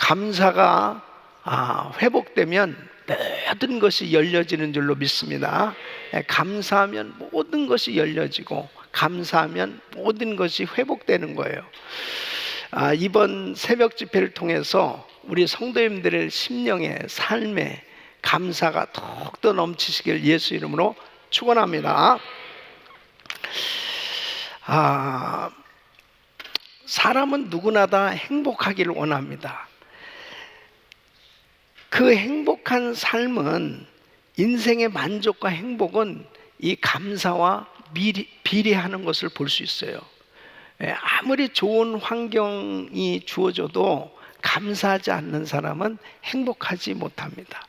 감사가 회복되면 모든 것이 열려지는 줄로 믿습니다. 감사하면 모든 것이 열려지고 감사하면 모든 것이 회복되는 거예요. 이번 새벽 집회를 통해서 우리 성도님들의 심령의 삶에 감사가 더욱더 넘치시길 예수 이름으로 축원합니다. 사람은 누구나 다 행복하기를 원합니다. 그 행복한 삶은, 인생의 만족과 행복은 이 감사와 비례하는 것을 볼 수 있어요. 아무리 좋은 환경이 주어져도 감사하지 않는 사람은 행복하지 못합니다.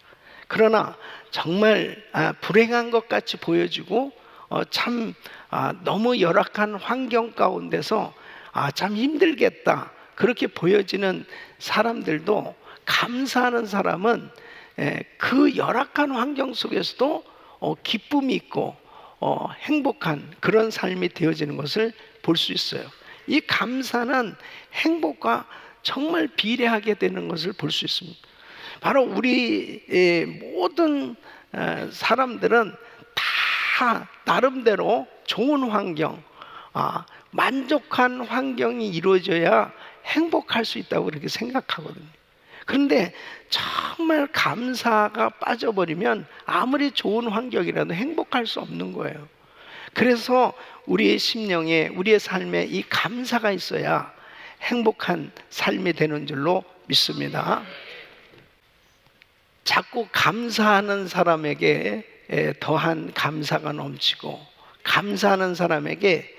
그러나 정말 불행한 것 같이 보여지고 참 너무 열악한 환경 가운데서 참 힘들겠다 그렇게 보여지는 사람들도, 감사하는 사람은 그 열악한 환경 속에서도 기쁨이 있고 행복한 그런 삶이 되어지는 것을 볼 수 있어요. 이 감사는 행복과 정말 비례하게 되는 것을 볼 수 있습니다. 바로 우리 모든 사람들은 다 나름대로 좋은 환경, 만족한 환경이 이루어져야 행복할 수 있다고 그렇게 생각하거든요. 그런데 정말 감사가 빠져버리면 아무리 좋은 환경이라도 행복할 수 없는 거예요. 그래서 우리의 심령에, 우리의 삶에 이 감사가 있어야 행복한 삶이 되는 줄로 믿습니다. 자꾸 감사하는 사람에게 더한 감사가 넘치고, 감사하는 사람에게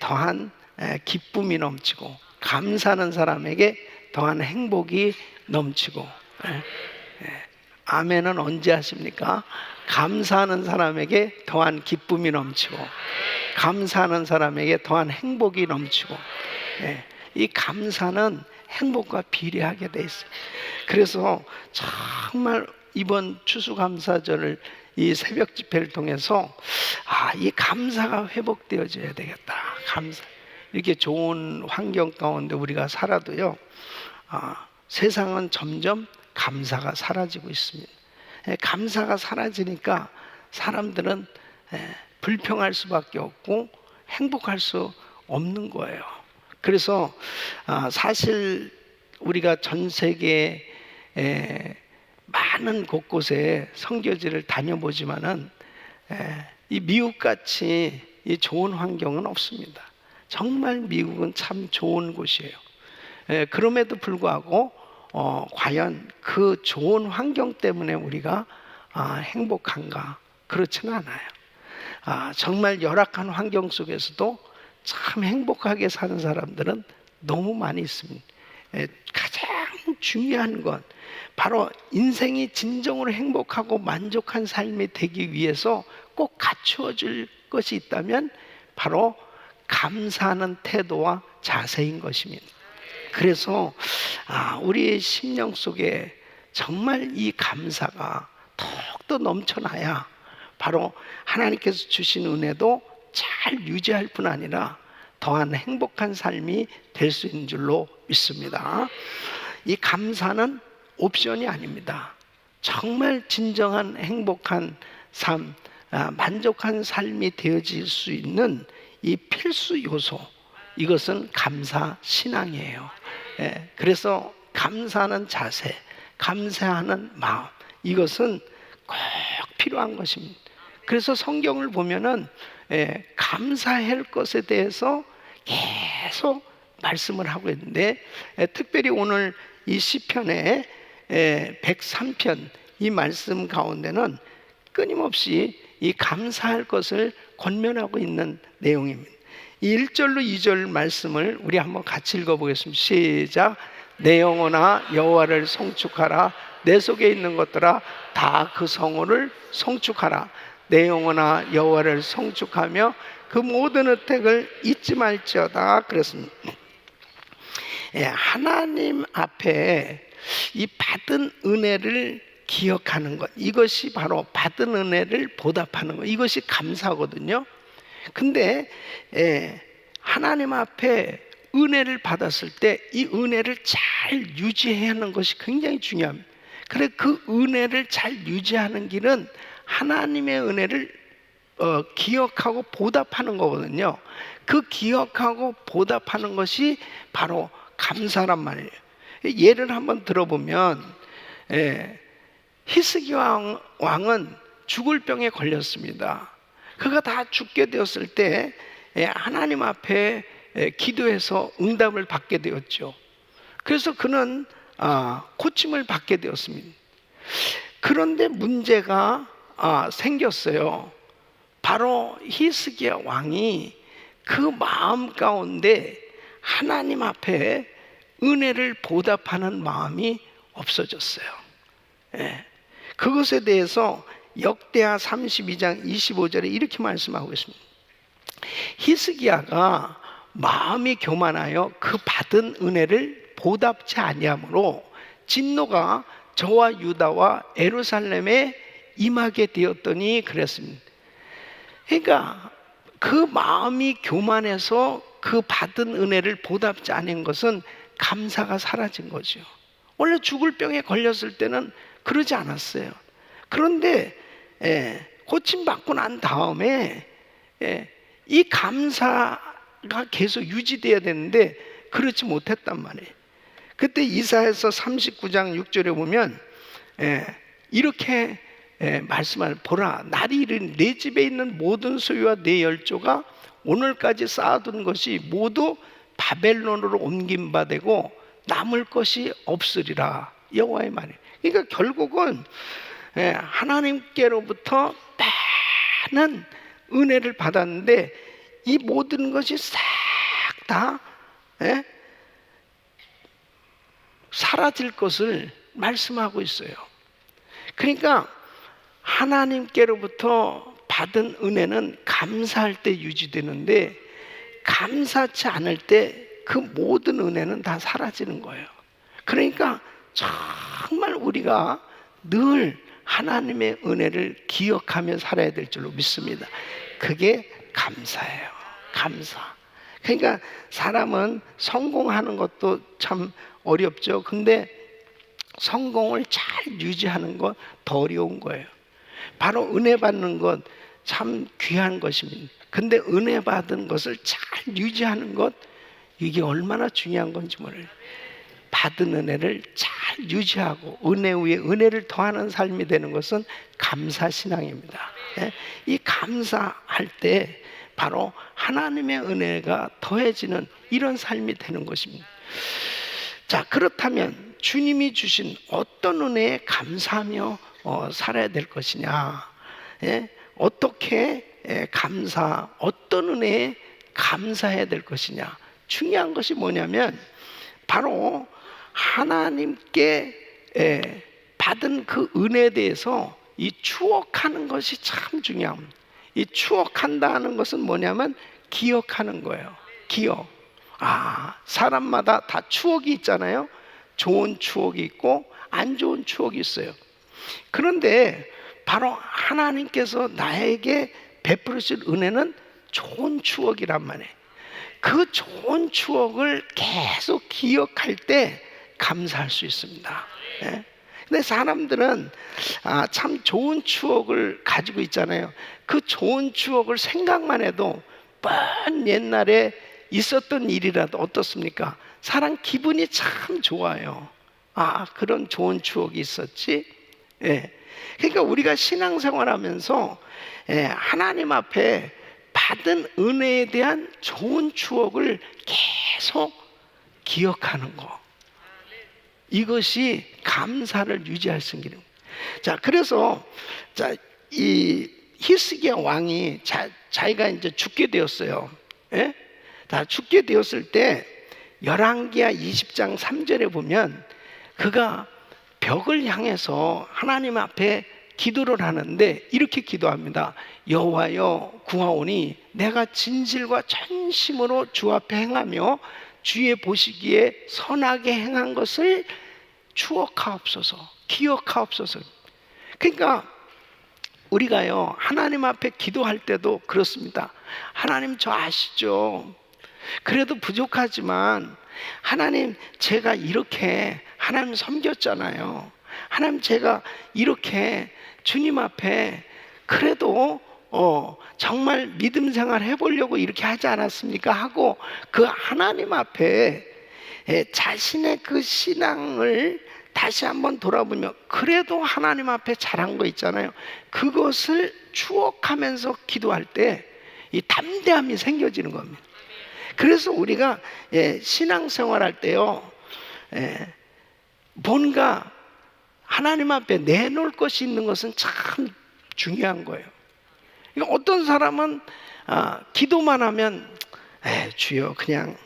더한 기쁨이 넘치고, 감사하는 사람에게 더한 행복이 넘치고. 아멘은 언제 하십니까? 감사하는 사람에게 더한 기쁨이 넘치고, 감사하는 사람에게 더한 행복이 넘치고. 이 감사는 행복과 비례하게 돼 있어요. 그래서 정말 이번 추수감사절을, 이 새벽 집회를 통해서 이 감사가 회복되어져야 되겠다. 감사. 이렇게 좋은 환경 가운데 우리가 살아도요, 세상은 점점 감사가 사라지고 있습니다. 감사가 사라지니까 사람들은 불평할 수밖에 없고 행복할 수 없는 거예요. 그래서 사실 우리가 전 세계 많은 곳곳에 선교지를 다녀보지만은 이 미국같이 이 좋은 환경은 없습니다. 정말 미국은 참 좋은 곳이에요. 그럼에도 불구하고 과연 그 좋은 환경 때문에 우리가 행복한가? 그렇지는 않아요. 정말 열악한 환경 속에서도 참 행복하게 사는 사람들은 너무 많이 있습니다. 가장 중요한 건 바로 인생이 진정으로 행복하고 만족한 삶이 되기 위해서 꼭 갖추어질 것이 있다면 바로 감사하는 태도와 자세인 것입니다. 그래서 우리의 심령 속에 정말 이 감사가 더욱더 넘쳐나야 바로 하나님께서 주신 은혜도 잘 유지할 뿐 아니라 더한 행복한 삶이 될 수 있는 줄로 믿습니다. 이 감사는 옵션이 아닙니다. 정말 진정한 행복한 삶, 만족한 삶이 되어질 수 있는 이 필수 요소, 이것은 감사 신앙이에요. 그래서 감사하는 자세, 감사하는 마음, 이것은 꼭 필요한 것입니다. 그래서 성경을 보면은 감사할 것에 대해서 계속 말씀을 하고 있는데, 특별히 오늘 이 시편의 103편 이 말씀 가운데는 끊임없이 이 감사할 것을 권면하고 있는 내용입니다. 이 1절로 2절 말씀을 우리 한번 같이 읽어보겠습니다. 시작. 내 영혼아 여호와를 송축하라. 내 속에 있는 것들아 다 그 성호를 송축하라. 내 영혼아 여호와를 송축하며 그 모든 혜택을 잊지 말지어다. 그랬습니다. 하나님 앞에 이 받은 은혜를 기억하는 것, 이것이 바로 받은 은혜를 보답하는 것, 이것이 감사거든요. 근데 하나님 앞에 은혜를 받았을 때 이 은혜를 잘 유지해야 하는 것이 굉장히 중요합니다. 그래 그 은혜를 잘 유지하는 길은 하나님의 은혜를 기억하고 보답하는 거거든요. 그 기억하고 보답하는 것이 바로 감사란 말이에요. 예를 한번 들어보면 히스기 왕은 죽을 병에 걸렸습니다. 그가 다 죽게 되었을 때 하나님 앞에 기도해서 응답을 받게 되었죠. 그래서 그는 고침을 받게 되었습니다. 그런데 문제가 생겼어요. 바로 히스기야 왕이 그 마음 가운데 하나님 앞에 은혜를 보답하는 마음이 없어졌어요. 그것에 대해서 역대하 32장 25절에 이렇게 말씀하고 있습니다. 히스기야가 마음이 교만하여 그 받은 은혜를 보답치 아니하므로 진노가 저와 유다와 예루살렘에 임하게 되었더니 그랬습니다. 그러니까 그 마음이 교만해서 그 받은 은혜를 보답지 않은 것은 감사가 사라진 거죠. 원래 죽을 병에 걸렸을 때는 그러지 않았어요. 그런데 고침받고 난 다음에 이 감사가 계속 유지돼야 되는데 그렇지 못했단 말이에요. 그때 이사야서 39장 6절에 보면 이렇게 말씀을 보라, 날이 이른 내 집에 있는 모든 소유와 내 열조가 오늘까지 쌓아둔 것이 모두 바벨론으로 옮긴 바 되고 남을 것이 없으리라. 여호와의 말이에요. 그러니까 결국은 하나님께로부터 많은 은혜를 받았는데 이 모든 것이 싹 다 사라질 것을 말씀하고 있어요. 그러니까 하나님께로부터 받은 은혜는 감사할 때 유지되는데 감사치 않을 때 그 모든 은혜는 다 사라지는 거예요. 그러니까 정말 우리가 늘 하나님의 은혜를 기억하며 살아야 될 줄로 믿습니다. 그게 감사예요. 감사. 그러니까 사람은 성공하는 것도 참 어렵죠. 근데 성공을 잘 유지하는 것 더 어려운 거예요. 바로 은혜 받는 것 참 귀한 것입니다. 근데 은혜 받은 것을 잘 유지하는 것, 이게 얼마나 중요한 건지 몰라요. 받은 은혜를 잘 유지하고 은혜 위에 은혜를 더하는 삶이 되는 것은 감사신앙입니다. 이 감사할 때 바로 하나님의 은혜가 더해지는 이런 삶이 되는 것입니다. 자, 그렇다면 주님이 주신 어떤 은혜에 감사하며 살아야 될 것이냐, 어떻게 어떤 은혜에 감사해야 될 것이냐. 중요한 것이 뭐냐면 바로 하나님께 받은 그 은혜에 대해서 이 추억하는 것이 참 중요합니다. 이 추억한다는 것은 뭐냐면 기억하는 거예요. 기억. 사람마다 다 추억이 있잖아요. 좋은 추억이 있고 안 좋은 추억이 있어요. 그런데 바로 하나님께서 나에게 베풀으실 은혜는 좋은 추억이란 말이에요. 그 좋은 추억을 계속 기억할 때 감사할 수 있습니다. 근데 사람들은 참 좋은 추억을 가지고 있잖아요. 그 좋은 추억을 생각만 해도 먼 옛날에 있었던 일이라도 어떻습니까? 사람 기분이 참 좋아요. 그런 좋은 추억이 있었지. 그러니까 우리가 신앙생활하면서 하나님 앞에 받은 은혜에 대한 좋은 추억을 계속 기억하는 거, 이것이 감사를 유지할 수 있는 길입니다. 자, 그래서 이 히스기야 왕이 자기가 이제 죽게 되었어요. 다 죽게 되었을 때 열왕기하 20장 3절에 보면 그가 벽을 향해서 하나님 앞에 기도를 하는데 이렇게 기도합니다. 여호와여 구하오니 내가 진실과 전심으로 주 앞에 행하며 주의 보시기에 선하게 행한 것을 추억하옵소서, 기억하옵소서. 그러니까 우리가요 하나님 앞에 기도할 때도 그렇습니다. 하나님 저 아시죠? 그래도 부족하지만 하나님, 제가 이렇게 하나님 섬겼잖아요. 하나님, 제가 이렇게 주님 앞에 그래도 정말 믿음 생활 해보려고 이렇게 하지 않았습니까? 하고 그 하나님 앞에 자신의 그 신앙을 다시 한번 돌아보며 그래도 하나님 앞에 잘한 거 있잖아요. 그것을 추억하면서 기도할 때 이 담대함이 생겨지는 겁니다. 그래서 우리가 신앙생활 할 때요, 뭔가 하나님 앞에 내놓을 것이 있는 것은 참 중요한 거예요. 그러니까 어떤 사람은 기도만 하면 주여 그냥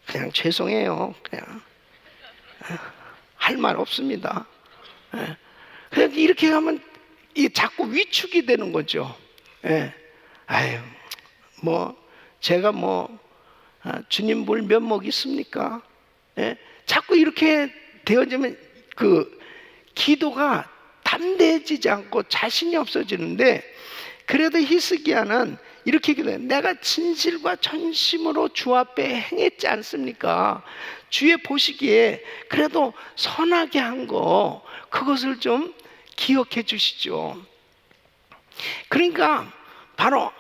그냥 죄송해요, 그냥 할 말 없습니다. 그냥 이렇게 하면 자꾸 위축이 되는 거죠. 아유, 제가 주님 볼 면목 있습니까? 자꾸 이렇게 되어지면 그 기도가 담대해지지 않고 자신이 없어지는데, 그래도 히스기야는 이렇게 기도해요. 내가 진실과 전심으로 주 앞에 행했지 않습니까? 주의 보시기에 그래도 선하게 한 거, 그것을 좀 기억해 주시죠. 그러니까 바로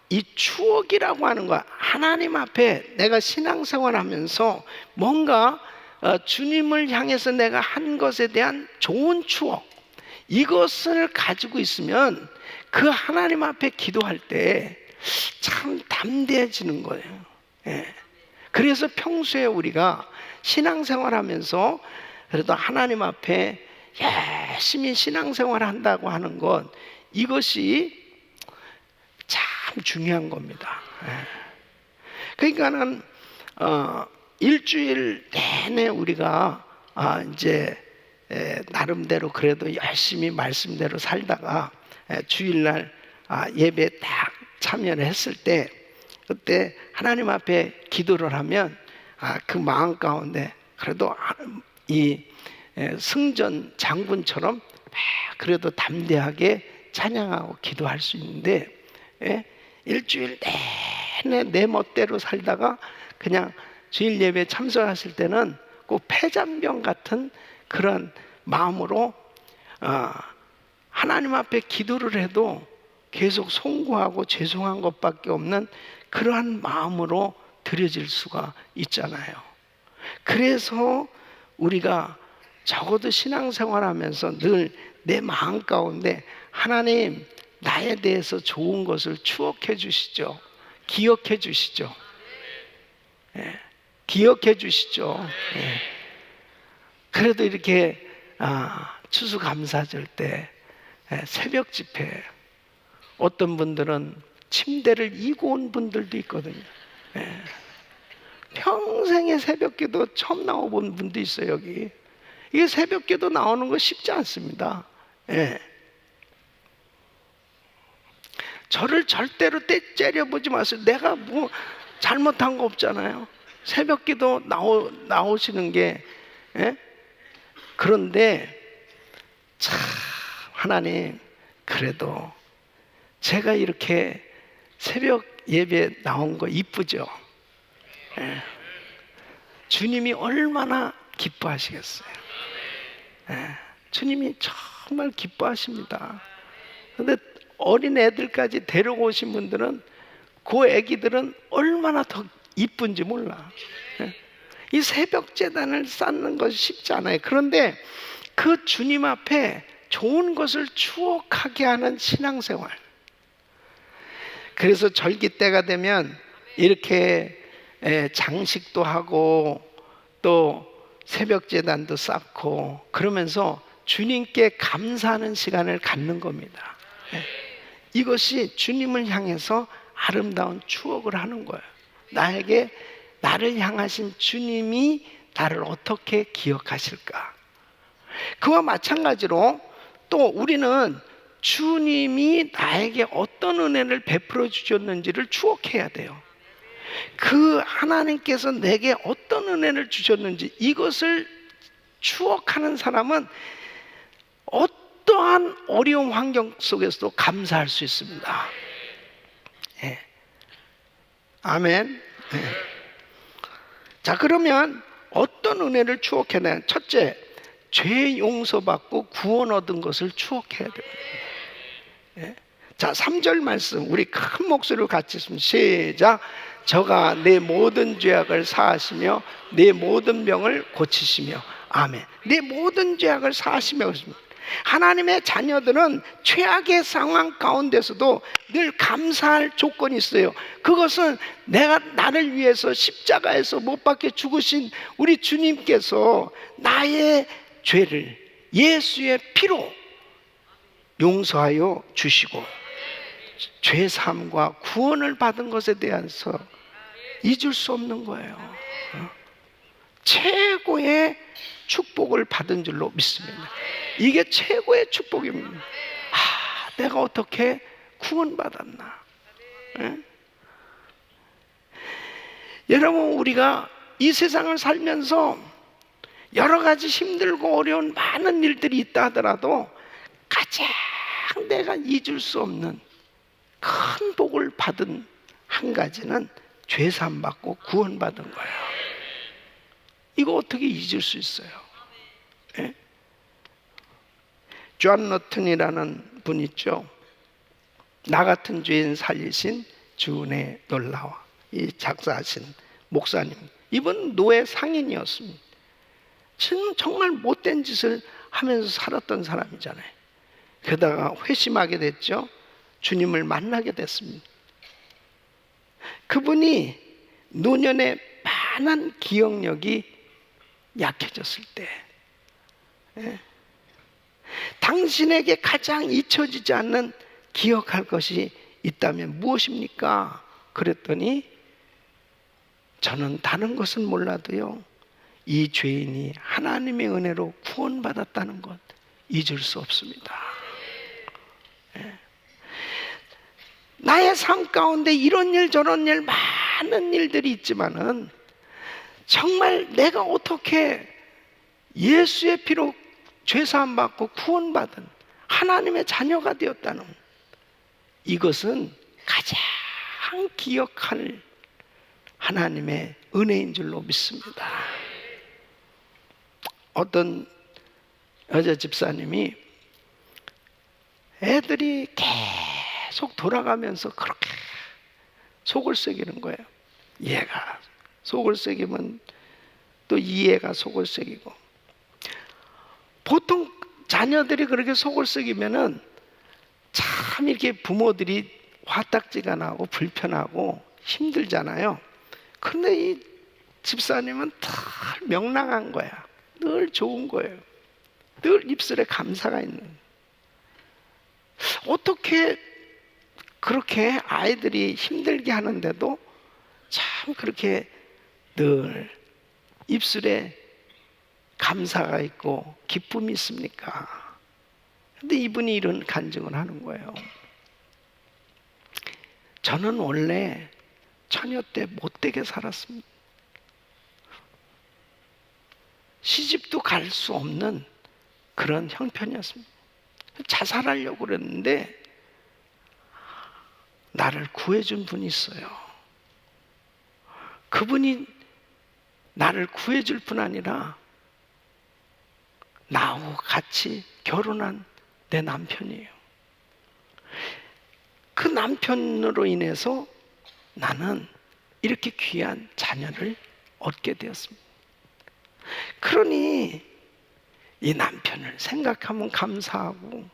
이 추억이라고 하는 거, 하나님 앞에 내가 신앙생활 하면서 뭔가 주님을 향해서 내가 한 것에 대한 좋은 추억, 이것을 가지고 있으면 그 하나님 앞에 기도할 때 참 담대해지는 거예요. 그래서 평소에 우리가 신앙생활 하면서 그래도 하나님 앞에 열심히 신앙생활 한다고 하는 것, 이것이 참 중요한 겁니다. 그러니까는 일주일 내내 우리가 이제 나름대로 그래도 열심히 말씀대로 살다가 주일날 예배 딱 참여를 했을 때, 그때 하나님 앞에 기도를 하면 그 마음 가운데 그래도 이 승전 장군처럼 그래도 담대하게 찬양하고 기도할 수 있는데, 일주일 내내 내 멋대로 살다가 그냥 주일 예배 참석하실 때는 꼭 폐잔병 같은 그런 마음으로 하나님 앞에 기도를 해도 계속 송구하고 죄송한 것밖에 없는 그러한 마음으로 드려질 수가 있잖아요. 그래서 우리가 적어도 신앙생활하면서 늘 내 마음 가운데 하나님, 나에 대해서 좋은 것을 추억해 주시죠. 기억해 주시죠. 기억해 주시죠. 그래도 이렇게 추수감사절 때 새벽 집회, 어떤 분들은 침대를 이고 온 분들도 있거든요. 평생에 새벽기도 처음 나와본 분도 있어요. 여기 이게 새벽기도 나오는 거 쉽지 않습니다. 저를 절대로 째려보지 마세요. 내가 잘못한 거 없잖아요. 새벽기도 나오시는 게 그런데 참 하나님, 그래도 제가 이렇게 새벽 예배 나온 거 이쁘죠? 주님이 얼마나 기뻐하시겠어요? 주님이 정말 기뻐하십니다. 그런데 어린 애들까지 데려오신 분들은 그 애기들은 얼마나 더 이쁜지 몰라. 이 새벽 제단을 쌓는 것이 쉽지 않아요. 그런데 그 주님 앞에 좋은 것을 추억하게 하는 신앙생활. 그래서 절기 때가 되면 이렇게 장식도 하고 또 새벽 제단도 쌓고 그러면서 주님께 감사하는 시간을 갖는 겁니다. 이것이 주님을 향해서 아름다운 추억을 하는 거예요. 나를 향하신 주님이 나를 어떻게 기억하실까? 그와 마찬가지로 또 우리는 주님이 나에게 어떤 은혜를 베풀어 주셨는지를 추억해야 돼요. 그 하나님께서 내게 어떤 은혜를 주셨는지 이것을 추억하는 사람은 어떠한 어려운 환경 속에서도 감사할 수 있습니다. 아멘. 네. 자, 그러면 어떤 은혜를 추억해야 되냐? 첫째, 죄 용서받고 구원 얻은 것을 추억해야 됩니다. 네. 자, 3절 말씀 우리 큰 목소리로 같이 읽습니다. 시작. 저가 내 모든 죄악을 사하시며 내 모든 병을 고치시며. 아멘. 내 모든 죄악을 사하시며. 하나님의 자녀들은 최악의 상황 가운데서도 늘 감사할 조건이 있어요. 그것은 나를 위해서 십자가에서 못 박혀 죽으신 우리 주님께서 나의 죄를 예수의 피로 용서하여 주시고 죄 사함과 구원을 받은 것에 대해서 잊을 수 없는 거예요. 최고의 축복을 받은 줄로 믿습니다. 이게 최고의 축복입니다. 내가 어떻게 구원받았나? 네? 여러분, 우리가 이 세상을 살면서 여러 가지 힘들고 어려운 많은 일들이 있다 하더라도 가장 내가 잊을 수 없는 큰 복을 받은 한 가지는 죄사함 받고 구원받은 거예요. 이거 어떻게 잊을 수 있어요? 네? 존 너튼이라는 분 있죠. 나 같은 죄인 살리신 주은혜 놀라워. 이 작사하신 목사님. 이분 노예 상인이었습니다. 정말 못된 짓을 하면서 살았던 사람이잖아요. 그러다가 회심하게 됐죠. 주님을 만나게 됐습니다. 그분이 노년에 많은 기억력이 약해졌을 때 당신에게 가장 잊혀지지 않는 기억할 것이 있다면 무엇입니까? 그랬더니 저는 다른 것은 몰라도요, 이 죄인이 하나님의 은혜로 구원받았다는 것 잊을 수 없습니다. 나의 삶 가운데 이런 일 저런 일 많은 일들이 있지만은 정말 내가 어떻게 예수의 피로 죄사함 받고 구원받은 하나님의 자녀가 되었다는 이것은 가장 기억할 하나님의 은혜인 줄로 믿습니다. 어떤 여자 집사님이 애들이 계속 돌아가면서 그렇게 속을 새기는 거예요. 얘가 속을 새기면 또 이 애가 속을 새기고. 보통 자녀들이 그렇게 속을 새기면은 참 이렇게 부모들이 화딱지가 나고 불편하고 힘들잖아요. 그런데 이 집사님은 다 명랑한 거야. 늘 좋은 거예요. 늘 입술에 감사가 있는. 어떻게 그렇게 아이들이 힘들게 하는데도 참 그렇게 늘 입술에 감사가 있고 기쁨이 있습니까? 근데 이분이 이런 간증을 하는 거예요. 저는 원래 처녀 때 못되게 살았습니다. 시집도 갈 수 없는 그런 형편이었습니다. 자살하려고 그랬는데 나를 구해준 분이 있어요. 그분이 나를 구해줄 뿐 아니라 나하고 같이 결혼한 내 남편이에요. 그 남편으로 인해서 나는 이렇게 귀한 자녀를 얻게 되었습니다. 그러니 이 남편을 생각하면 감사하고,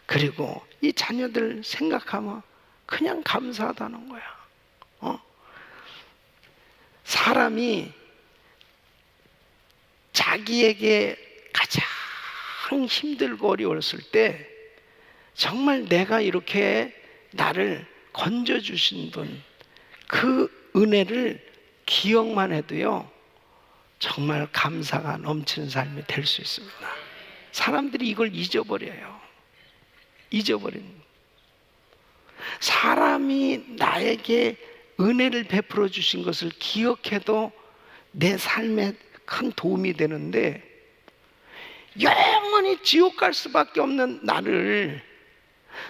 그리고 이 자녀들 생각하면 그냥 감사하다는 거야. 사람이 자기에게 가장 힘들고 어려웠을 때 정말 내가 이렇게 나를 건져주신 분, 그 은혜를 기억만 해도요 정말 감사가 넘치는 삶이 될 수 있습니다. 사람들이 이걸 잊어버려요. 잊어버리는. 사람이 나에게 은혜를 베풀어 주신 것을 기억해도 내 삶에 큰 도움이 되는데, 영원히 지옥 갈 수밖에 없는 나를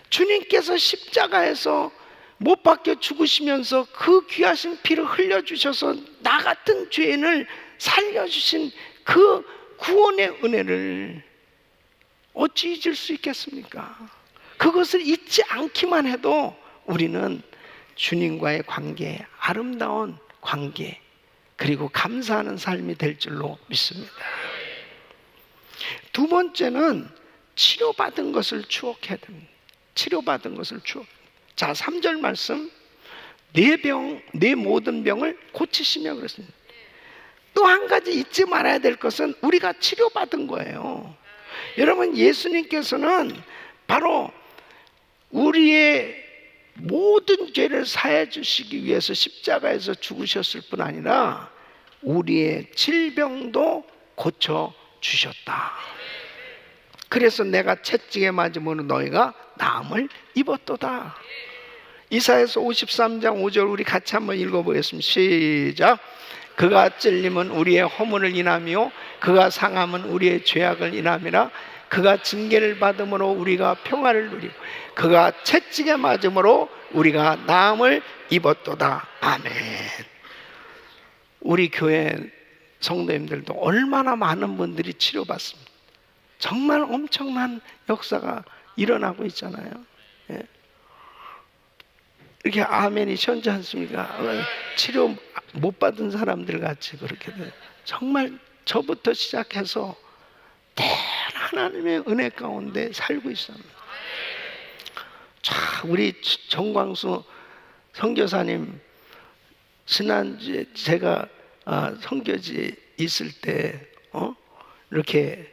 주님께서 십자가에서 못 박혀 죽으시면서 그 귀하신 피를 흘려주셔서 나 같은 죄인을 살려주신 그 구원의 은혜를 어찌 잊을 수 있겠습니까? 그것을 잊지 않기만 해도 우리는 주님과의 관계, 아름다운 관계, 그리고 감사하는 삶이 될 줄로 믿습니다. 두 번째는 치료받은 것을 추억해야 됩니다. 치료받은 것을 추억. 자, 3절 말씀, 내 모든 병을 고치시며 그랬습니다. 또 한 가지 잊지 말아야 될 것은 우리가 치료받은 거예요. 여러분, 예수님께서는 바로 우리의 모든 죄를 사해 주시기 위해서 십자가에서 죽으셨을 뿐 아니라 우리의 질병도 고쳐 주셨다. 그래서 내가 채찍에 맞음으로 너희가 나음을 입었도다. 이사야서 53장 5절 우리 같이 한번 읽어보겠습니다. 시작. 그가 찔림은 우리의 허물을 인하며 그가 상함은 우리의 죄악을 인함이라. 그가 징계를 받음으로 우리가 평화를 누리고 그가 채찍에 맞음으로 우리가 나음을 입었도다. 아멘. 우리 교회 성도님들도 얼마나 많은 분들이 치료받습니다. 정말 엄청난 역사가 일어나고 있잖아요. 예. 이렇게 아멘이 시원치 않습니까? 치료 못 받은 사람들 같이 그렇게 돼요. 정말 저부터 시작해서 대단한 하나님의 은혜 가운데 살고 있습니다. 자, 우리 정광수 선교사님 지난주에 제가 선교지 있을 때 이렇게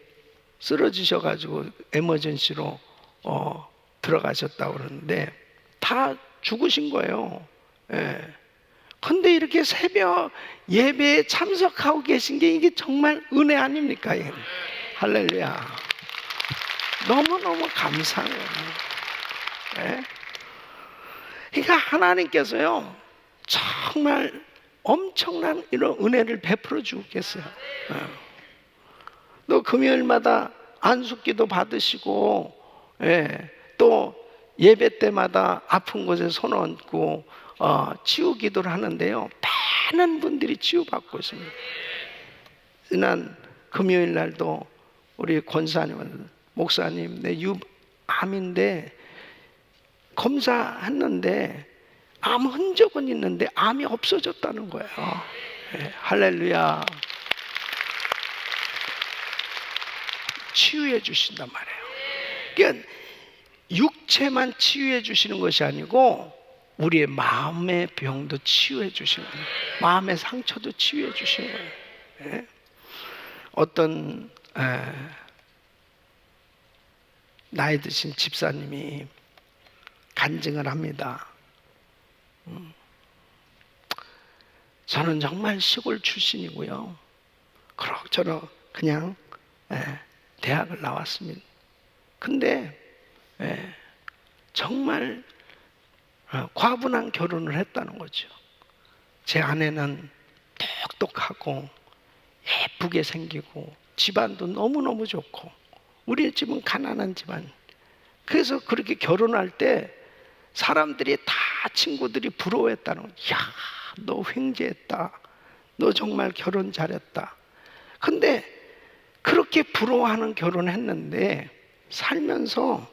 쓰러지셔가지고 에머전시로 들어가셨다고 그러는데 다 죽으신 거예요. 예. 근데 이렇게 새벽 예배에 참석하고 계신 게 이게 정말 은혜 아닙니까? 예. 할렐루야. 너무너무 감사해요. 예. 그러니까 하나님께서요 정말 엄청난 이런 은혜를 베풀어 주고 계세요. 예. 또 금요일마다 안숙기도 받으시고, 예. 또 예배 때마다 아픈 곳에 손 얹고 치유 기도를 하는데요 많은 분들이 치유받고 있습니다. 지난 금요일 날도 우리 권사님, 목사님 암인데 검사했는데 암 흔적은 있는데 암이 없어졌다는 거예요. 네, 할렐루야. 치유해 주신단 말이에요. 그러니까 육체만 치유해 주시는 것이 아니고 우리의 마음의 병도 치유해 주시는 거예요. 마음의 상처도 치유해 주시는 거예요. 네? 어떤 나이 드신 집사님이 간증을 합니다. 저는 정말 시골 출신이고요. 그럭저럭 그냥 대학을 나왔습니다. 근데 정말 과분한 결혼을 했다는 거죠. 제 아내는 똑똑하고 예쁘게 생기고 집안도 너무너무 좋고 우리 집은 가난한 집안. 그래서 그렇게 결혼할 때 사람들이 다 친구들이 부러워했다는 거죠. 야, 너 횡재했다. 너 정말 결혼 잘했다. 근데 그렇게 부러워하는 결혼을 했는데 살면서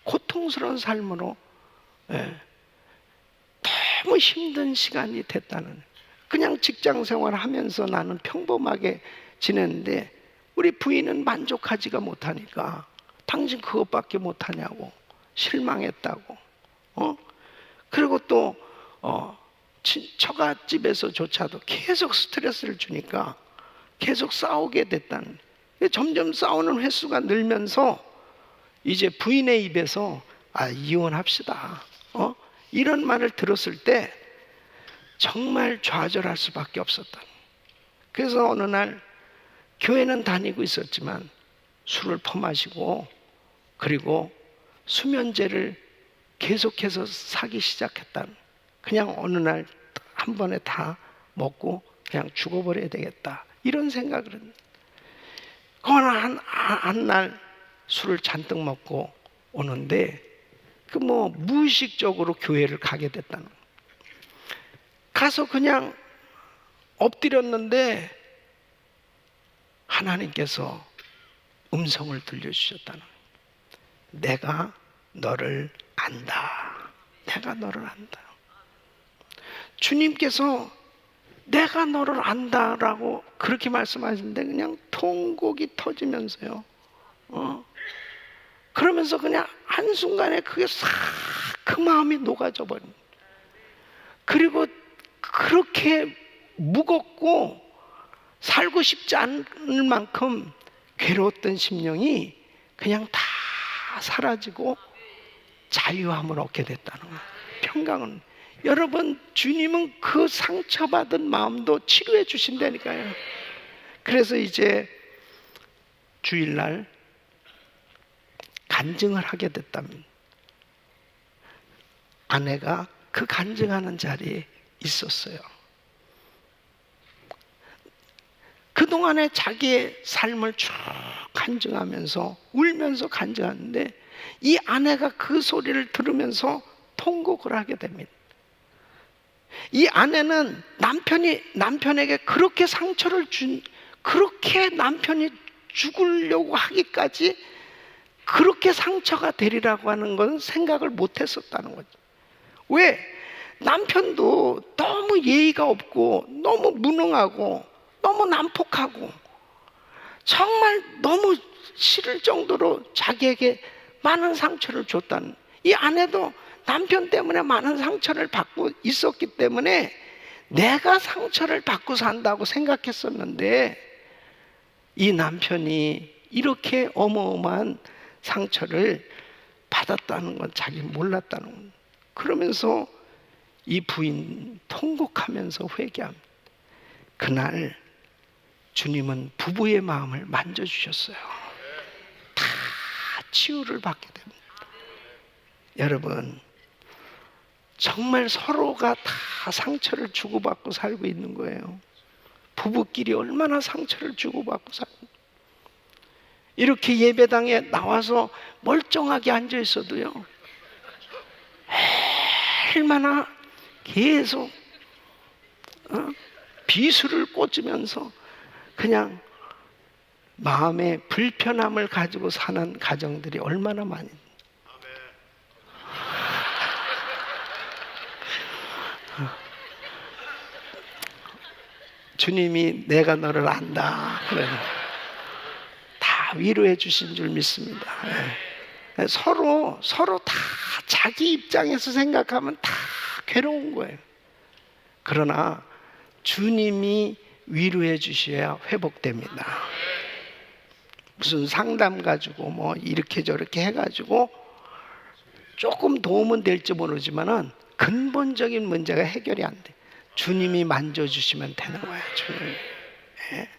고통스러운 삶으로 너무 힘든 시간이 됐다는. 그냥 직장 생활을 하면서 나는 평범하게 지냈는데 우리 부인은 만족하지가 못하니까 당신 그것밖에 못하냐고 실망했다고. 그리고 또 처갓집에서조차도 계속 스트레스를 주니까 계속 싸우게 됐다는. 점점 싸우는 횟수가 늘면서 이제 부인의 입에서 이혼합시다. 이런 말을 들었을 때 정말 좌절할 수밖에 없었다. 그래서 어느 날 교회는 다니고 있었지만 술을 퍼마시고 그리고 수면제를 계속해서 사기 시작했다. 그냥 어느 날 한 번에 다 먹고 그냥 죽어버려야 되겠다. 이런 생각을 했는데 어느 한 날 술을 잔뜩 먹고 오는데 그 뭐 무의식적으로 교회를 가게 됐다는 거예요. 가서 그냥 엎드렸는데 하나님께서 음성을 들려주셨다는 거예요. 내가 너를 안다. 내가 너를 안다. 주님께서 내가 너를 안다라고 그렇게 말씀하시는데 그냥 통곡이 터지면서요. 그러면서 그냥 한순간에 그게 싹 그 마음이 녹아져 버린. 그리고 그렇게 무겁고 살고 싶지 않을 만큼 괴로웠던 심령이 그냥 다 사라지고 자유함을 얻게 됐다는 거예요. 평강은. 여러분, 주님은 그 상처받은 마음도 치료해 주신다니까요. 그래서 이제 주일날 간증을 하게 됐다면 아내가 그 간증하는 자리에 있었어요. 그동안에 자기의 삶을 쭉 간증하면서 울면서 간증하는데 이 아내가 그 소리를 들으면서 통곡을 하게 됩니다. 이 아내는 남편에게 그렇게 상처를 그렇게 남편이 죽으려고 하기까지 그렇게 상처가 되리라고 하는 건 생각을 못 했었다는 거죠. 왜? 남편도 너무 예의가 없고 너무 무능하고 너무 난폭하고 정말 너무 싫을 정도로 자기에게 많은 상처를 줬다는, 이 아내도 남편 때문에 많은 상처를 받고 있었기 때문에 내가 상처를 받고 산다고 생각했었는데 이 남편이 이렇게 어마어마한 상처를 받았다는 건 자기 몰랐다는 건. 그러면서 이 부인 통곡하면서 회개합니다. 그날 주님은 부부의 마음을 만져주셨어요. 다 치유를 받게 됩니다. 여러분, 정말 서로가 다 상처를 주고받고 살고 있는 거예요. 부부끼리 얼마나 상처를 주고받고 살고, 이렇게 예배당에 나와서 멀쩡하게 앉아 있어도요, 얼마나 계속 비수를 꽂으면서 그냥 마음의 불편함을 가지고 사는 가정들이 얼마나 많이. 주님이 내가 너를 안다. 다 위로해 주신 줄 믿습니다. 서로 다 자기 입장에서 생각하면 다 괴로운 거예요. 그러나 주님이 위로해 주셔야 회복됩니다. 무슨 상담 가지고 뭐 이렇게 저렇게 해가지고 조금 도움은 될지 모르지만은 근본적인 문제가 해결이 안 돼. 주님이 만져주시면 되는 거예요. 주님. 네.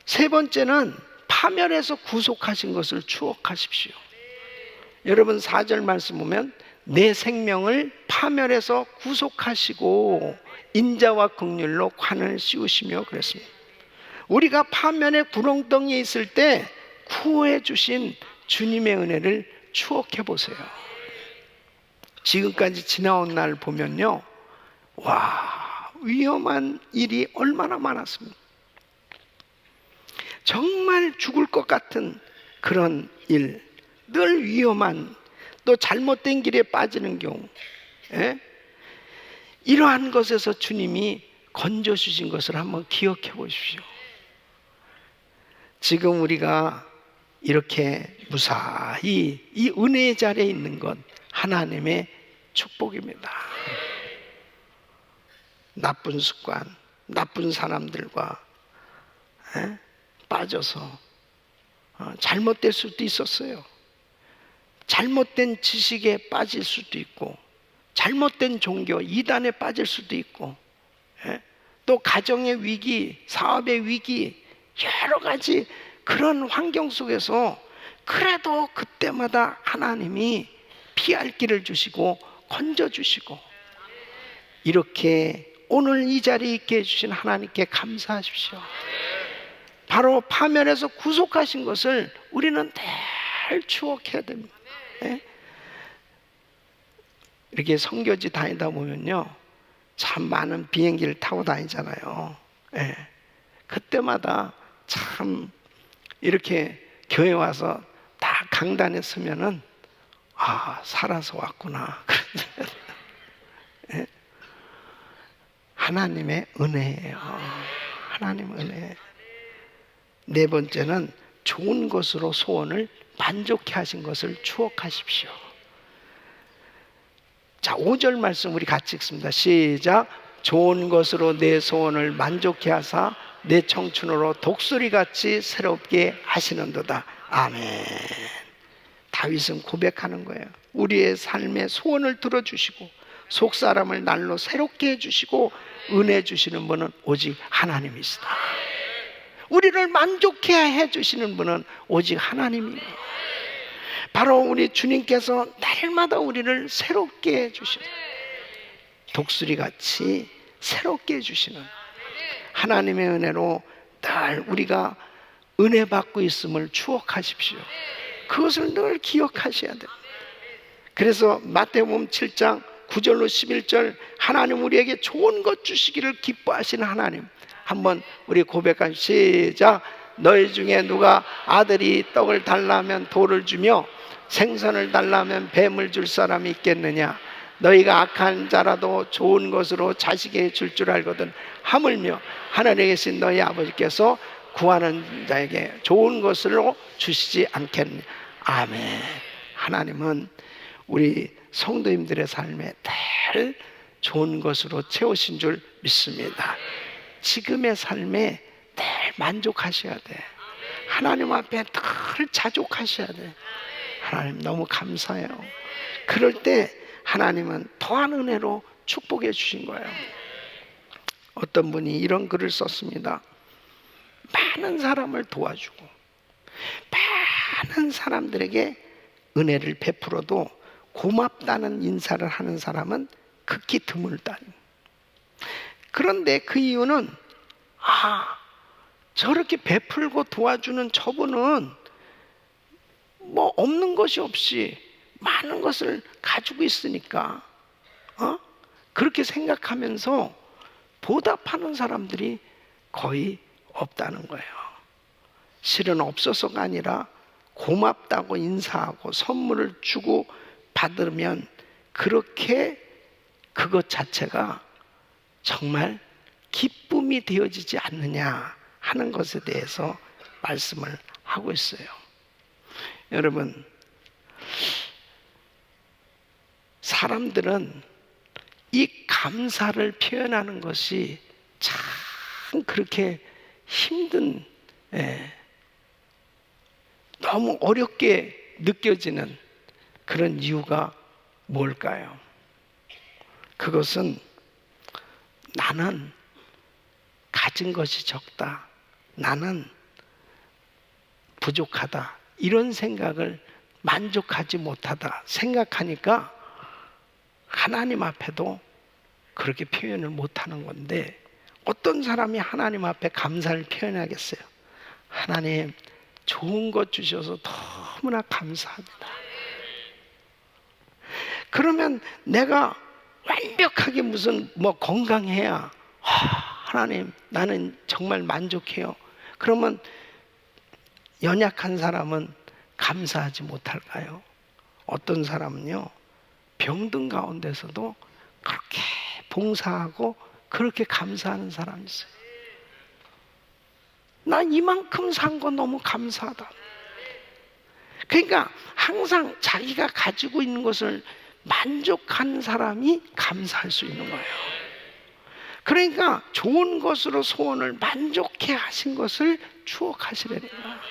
세 번째는 파멸에서 구속하신 것을 추억하십시오. 여러분 4절 말씀 보면 내 생명을 파멸에서 구속하시고 인자와 긍휼로 관을 씌우시며 그랬습니다. 우리가 파멸의 구렁텅이에 있을 때 구원해 주신 주님의 은혜를 추억해 보세요. 지금까지 지나온 날 보면요, 와, 위험한 일이 얼마나 많았습니다. 정말 죽을 것 같은 그런 일, 늘 위험한, 또 잘못된 길에 빠지는 경우, 이러한 것에서 주님이 건져주신 것을 한번 기억해 보십시오. 지금 우리가 이렇게 무사히 이 은혜의 자리에 있는 것 하나님의 축복입니다. 나쁜 습관, 나쁜 사람들과 빠져서 잘못될 수도 있었어요. 잘못된 지식에 빠질 수도 있고, 잘못된 종교, 이단에 빠질 수도 있고, 또 가정의 위기, 사업의 위기, 여러 가지 그런 환경 속에서 그래도 그때마다 하나님이 피할 길을 주시고 건져주시고, 이렇게 오늘 이 자리에 있게 해주신 하나님께 감사하십시오. 바로 파멸에서 구속하신 것을 우리는 늘 추억해야 됩니다. 예? 이렇게 선교지 다니다 보면요, 참 많은 비행기를 타고 다니잖아요. 예. 그때마다 참 이렇게 교회 와서 다 강단에 서면은 살아서 왔구나. 예? 하나님의 은혜예요. 하나님의 은혜. 네 번째는 좋은 것으로 소원을 만족해 하신 것을 추억하십시오. 자, 5절 말씀 우리 같이 읽습니다. 시작. 좋은 것으로 내 소원을 만족해 하사 내 청춘으로 독수리같이 새롭게 하시는도다. 아멘. 다윗은 고백하는 거예요. 우리의 삶의 소원을 들어주시고 속사람을 날로 새롭게 해주시고 은혜 주시는 분은 오직 하나님이시다. 우리를 만족해 해주시는 분은 오직 하나님이에요. 바로 우리 주님께서 날마다 우리를 새롭게 해주시는, 독수리같이 새롭게 해주시는 하나님의 은혜로 늘 우리가 은혜 받고 있음을 추억하십시오. 그것을 늘 기억하셔야 돼요. 그래서 마태복음 7장 9절로 11절, 하나님 우리에게 좋은 것 주시기를 기뻐하시는 하나님. 한번 우리 고백한 시작. 너희 중에 누가 아들이 떡을 달라면 돌을 주며 생선을 달라면 뱀을 줄 사람이 있겠느냐? 너희가 악한 자라도 좋은 것으로 자식에게 줄 줄 알거든 하물며 하늘에 계신 너희 아버지께서 구하는 자에게 좋은 것으로 주시지 않겠느냐? 아멘. 하나님은 우리 성도님들의 삶에 늘 좋은 것으로 채우신 줄 믿습니다. 지금의 삶에 늘 만족하셔야 돼. 하나님 앞에 늘 자족하셔야 돼. 하나님 너무 감사해요. 그럴 때 하나님은 더한 은혜로 축복해 주신 거예요. 어떤 분이 이런 글을 썼습니다. 많은 사람을 도와주고 많은 사람들에게 은혜를 베풀어도 고맙다는 인사를 하는 사람은 극히 드물다. 그런데 그 이유는 저렇게 베풀고 도와주는 저분은 뭐 없는 것이 없이 많은 것을 가지고 있으니까 그렇게 생각하면서 보답하는 사람들이 거의 없다는 거예요. 실은 없어서가 아니라 고맙다고 인사하고 선물을 주고 받으면 그렇게 그것 자체가 정말 기쁨이 되어지지 않느냐 하는 것에 대해서 말씀을 하고 있어요. 여러분, 사람들은 이 감사를 표현하는 것이 참 그렇게 힘든, 너무 어렵게 느껴지는 그런 이유가 뭘까요? 그것은 나는 가진 것이 적다, 나는 부족하다, 이런 생각을 만족하지 못하다 생각하니까 하나님 앞에도 그렇게 표현을 못하는 건데, 어떤 사람이 하나님 앞에 감사를 표현하겠어요? 하나님, 좋은 것 주셔서 너무나 감사합니다. 그러면 내가 완벽하게 무슨 건강해야 하나님 나는 정말 만족해요. 그러면 연약한 사람은 감사하지 못할까요? 어떤 사람은요, 병든 가운데서도 그렇게 봉사하고 그렇게 감사하는 사람이 있어요. 난 이만큼 산 거 너무 감사하다. 그러니까 항상 자기가 가지고 있는 것을 만족한 사람이 감사할 수 있는 거예요. 그러니까 좋은 것으로 소원을 만족해 하신 것을 추억하시려니까.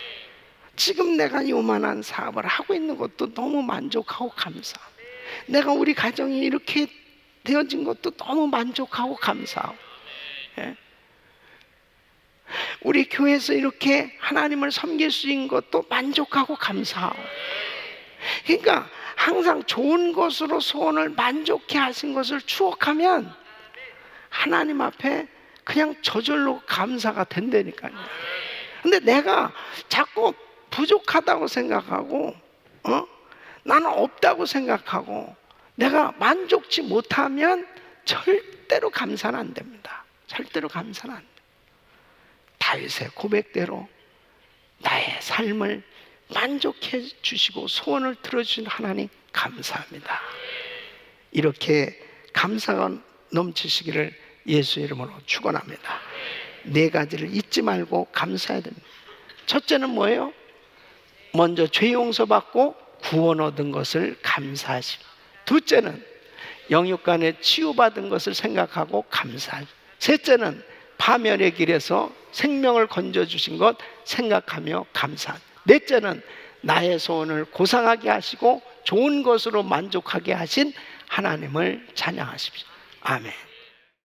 지금 내가 요만한 사업을 하고 있는 것도 너무 만족하고 감사. 내가 우리 가정이 이렇게 되어진 것도 너무 만족하고 감사하고, 우리 교회에서 이렇게 하나님을 섬길 수 있는 것도 만족하고 감사하고. 그러니까 항상 좋은 것으로 소원을 만족해 하신 것을 추억하면 하나님 앞에 그냥 저절로 감사가 된다니까요. 근데 내가 자꾸 부족하다고 생각하고 나는 없다고 생각하고 내가 만족치 못하면 절대로 감사는 안 됩니다. 절대로 감사는 안 됩니다. 다윗의 고백대로 나의 삶을 만족해 주시고 소원을 들어주신 하나님 감사합니다. 이렇게 감사가 넘치시기를 예수의 이름으로 축원합니다. 네 가지를 잊지 말고 감사해야 됩니다. 첫째는 뭐예요? 먼저 죄 용서받고 구원 얻은 것을 감사하시고, 둘째는 영육간에 치유받은 것을 생각하고 감사하시고, 셋째는 파멸의 길에서 생명을 건져주신 것 생각하며 감사하시고, 넷째는 나의 소원을 고상하게 하시고 좋은 것으로 만족하게 하신 하나님을 찬양하십시오. 아멘.